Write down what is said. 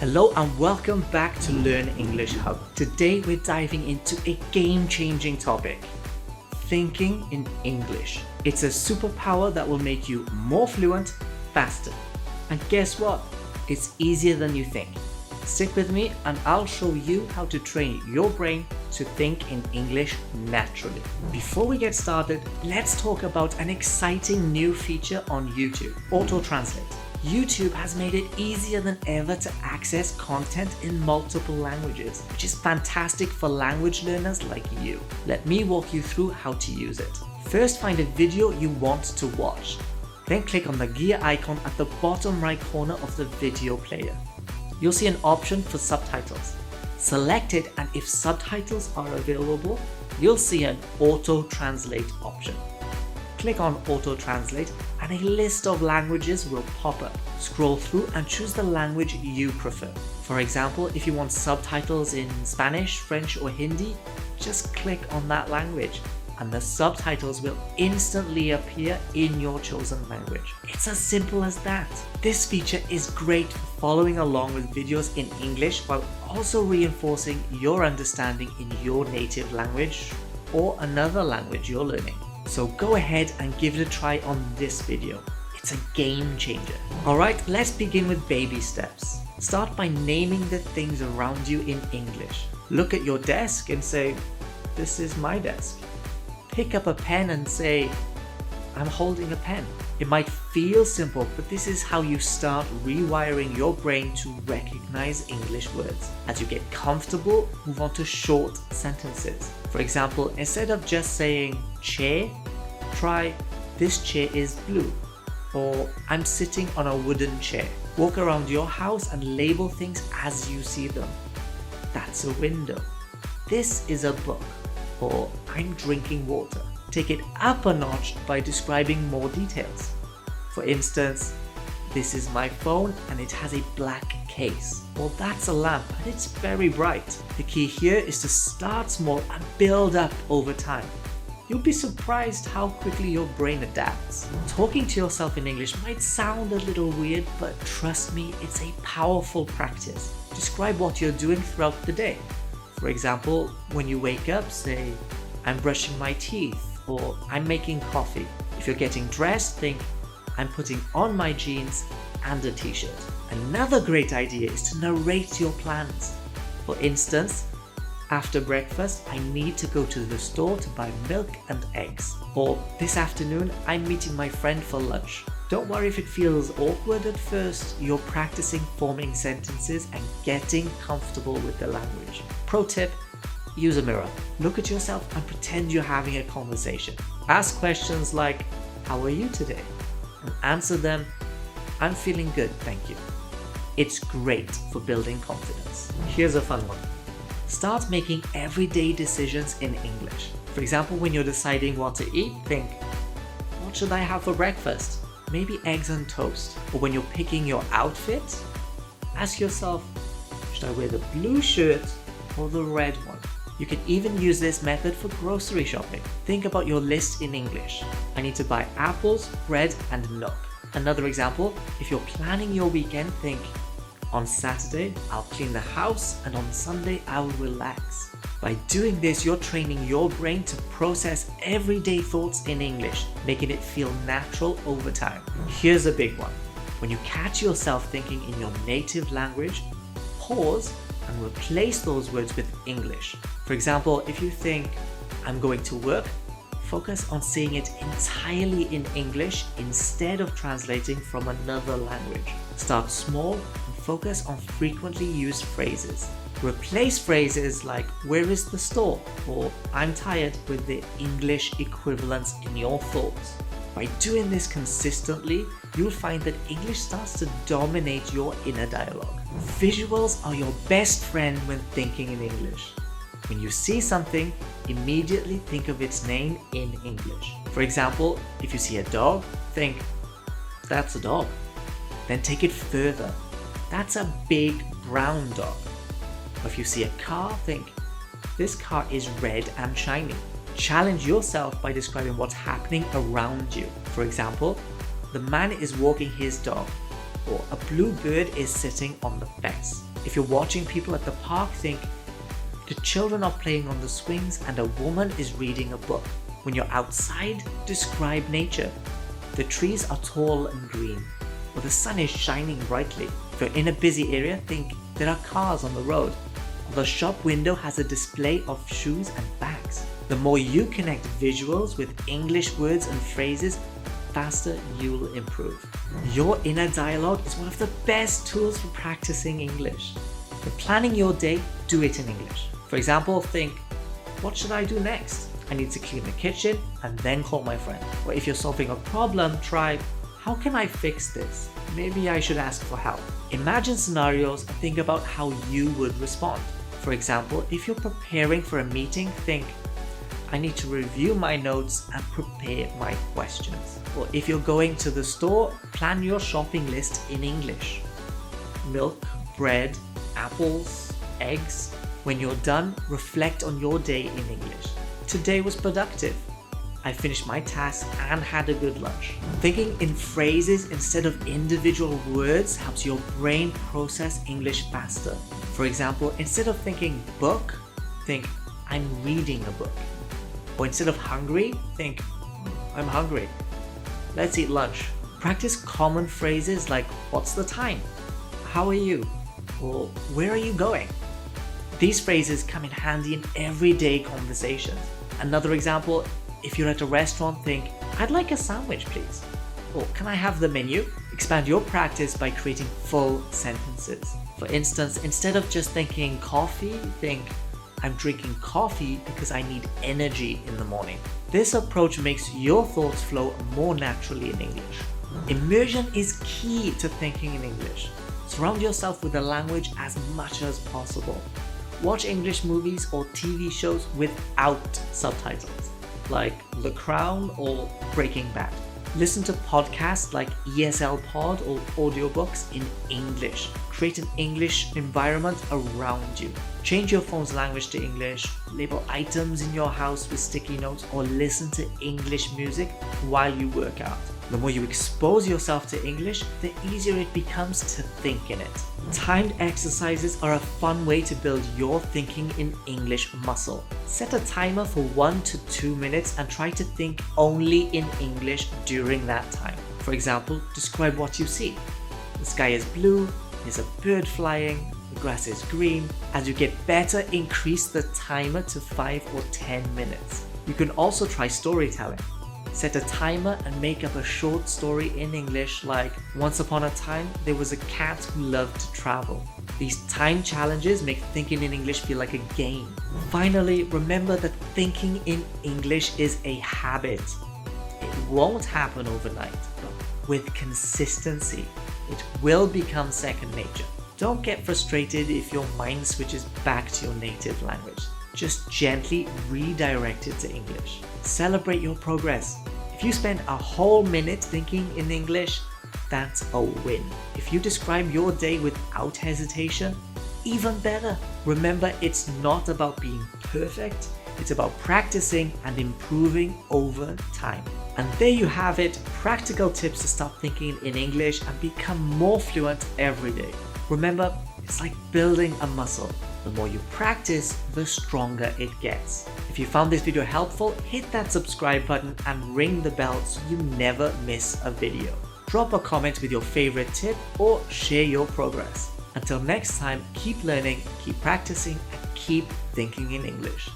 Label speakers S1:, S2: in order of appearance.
S1: Hello and welcome back to Learn English Hub. Today we're diving into a game-changing topic, thinking in English. It's a superpower that will make you more fluent, faster. And guess what? It's easier than you think. Stick with me and I'll show you how to train your brain to think in English naturally. Before we get started, let's talk about an exciting new feature on YouTube, Auto Translate. YouTube has made it easier than ever to access content in multiple languages, which is fantastic for language learners like you. Let me walk you through how to use it. First, find a video you want to watch. Then click on the gear icon at the bottom right corner of the video player. You'll see an option for subtitles. Select it, and if subtitles are available, you'll see an Auto Translate option. Click on Auto Translate and a list of languages will pop up. Scroll through and choose the language you prefer. For example, if you want subtitles in Spanish, French or Hindi, just click on that language and the subtitles will instantly appear in your chosen language. It's as simple as that. This feature is great for following along with videos in English while also reinforcing your understanding in your native language or another language you're learning. So go ahead and give it a try on this video. It's a game changer. Alright, let's begin with baby steps. Start by naming the things around you in English. Look at your desk and say, "This is my desk." Pick up a pen and say, "I'm holding a pen." It might feel simple, but this is how you start rewiring your brain to recognize English words. As you get comfortable, move on to short sentences. For example, instead of just saying chair, try "This chair is blue" or "I'm sitting on a wooden chair." Walk around your house and label things as you see them. "That's a window." "This is a book," or "I'm drinking water." Take it up a notch by describing more details. For instance, "This is my phone and it has a black case." Or "That's a lamp and it's very bright." The key here is to start small and build up over time. You'll be surprised how quickly your brain adapts. Talking to yourself in English might sound a little weird, but trust me, it's a powerful practice. Describe what you're doing throughout the day. For example, when you wake up, say, "I'm brushing my teeth," or "I'm making coffee." If you're getting dressed, think, "I'm putting on my jeans and a t-shirt." Another great idea is to narrate your plans. For instance, "After breakfast, I need to go to the store to buy milk and eggs." Or "This afternoon, I'm meeting my friend for lunch." Don't worry if it feels awkward at first. You're practicing forming sentences and getting comfortable with the language. Pro tip: use a mirror. Look at yourself and pretend you're having a conversation. Ask questions like, "How are you today?" and answer them, "I'm feeling good, thank you." It's great for building confidence. Here's a fun one. Start making everyday decisions in English. For example, when you're deciding what to eat, think, "What should I have for breakfast? Maybe eggs and toast." Or when you're picking your outfit, ask yourself, "Should I wear the blue shirt or the red one?" You can even use this method for grocery shopping. Think about your list in English. "I need to buy apples, bread and milk." Another example, if you're planning your weekend, think, "On Saturday, I'll clean the house and on Sunday, I'll relax." By doing this, you're training your brain to process everyday thoughts in English, making it feel natural over time. Here's a big one. When you catch yourself thinking in your native language, pause and replace those words with English. For example, if you think, "I'm going to work," focus on saying it entirely in English instead of translating from another language. Start small and focus on frequently used phrases. Replace phrases like "Where is the store?" or "I'm tired" with the English equivalents in your thoughts. By doing this consistently, you'll find that English starts to dominate your inner dialogue. Visuals are your best friend when thinking in English. When you see something, immediately think of its name in English. For example, if you see a dog, think, "That's a dog." Then take it further. "That's a big brown dog." Or if you see a car, think, "This car is red and shiny." Challenge yourself by describing what's happening around you. For example, "The man is walking his dog," or "A blue bird is sitting on the fence." If you're watching people at the park, think, the children are playing on the swings and a woman is reading a book. When you're outside, describe nature. The trees are tall and green, or the sun is shining brightly. If you're in a busy area, think, there are cars on the road. Or the shop window has a display of shoes and bags. The more you connect visuals with English words and phrases, faster you'll improve. Your inner dialogue is one of the best tools for practicing English. When planning your day, do it in English. For example, think, what should I do next? I need to clean the kitchen and then call my friend. Or if you're solving a problem, try, how can I fix this? Maybe I should ask for help. Imagine scenarios and think about how you would respond. For example, if you're preparing for a meeting, think, I need to review my notes and prepare my questions. Or if you're going to the store, plan your shopping list in English. Milk, bread, apples, eggs. When you're done, reflect on your day in English. Today was productive. I finished my task and had a good lunch. Thinking in phrases instead of individual words helps your brain process English faster. For example, instead of thinking book, think I'm reading a book. Or instead of hungry, think I'm hungry. Let's eat lunch. Practice common phrases like what's the time? How are you? Or where are you going? These phrases come in handy in everyday conversations. Another example, if you're at a restaurant, think, I'd like a sandwich, please. Or can I have the menu? Expand your practice by creating full sentences. For instance, instead of just thinking coffee, think, I'm drinking coffee because I need energy in the morning. This approach makes your thoughts flow more naturally in English. Immersion is key to thinking in English. Surround yourself with the language as much as possible. Watch English movies or TV shows without subtitles, like The Crown or Breaking Bad. Listen to podcasts like ESL Pod or audiobooks in English. Create an English environment around you. Change your phone's language to English, label items in your house with sticky notes, or listen to English music while you work out. The more you expose yourself to English, the easier it becomes to think in it. Timed exercises are a fun way to build your thinking in English muscle. Set a timer for 1 to 2 minutes and try to think only in English during that time. For example, describe what you see. The sky is blue, there's a bird flying, the grass is green. As you get better, increase the timer to 5 or 10 minutes. You can also try storytelling. Set a timer and make up a short story in English like, once upon a time, there was a cat who loved to travel. These time challenges make thinking in English feel like a game. Finally, remember that thinking in English is a habit. It won't happen overnight, but with consistency, it will become second nature. Don't get frustrated if your mind switches back to your native language. Just gently redirect it to English. Celebrate your progress. If you spend a whole minute thinking in English, that's a win. If you describe your day without hesitation, even better. Remember, it's not about being perfect, it's about practicing and improving over time. And there you have it, practical tips to start thinking in English and become more fluent every day. Remember, it's like building a muscle. The more you practice, the stronger it gets. If you found this video helpful, hit that subscribe button and ring the bell so you never miss a video. Drop a comment with your favorite tip or share your progress. Until next time, keep learning, keep practicing, and keep thinking in English.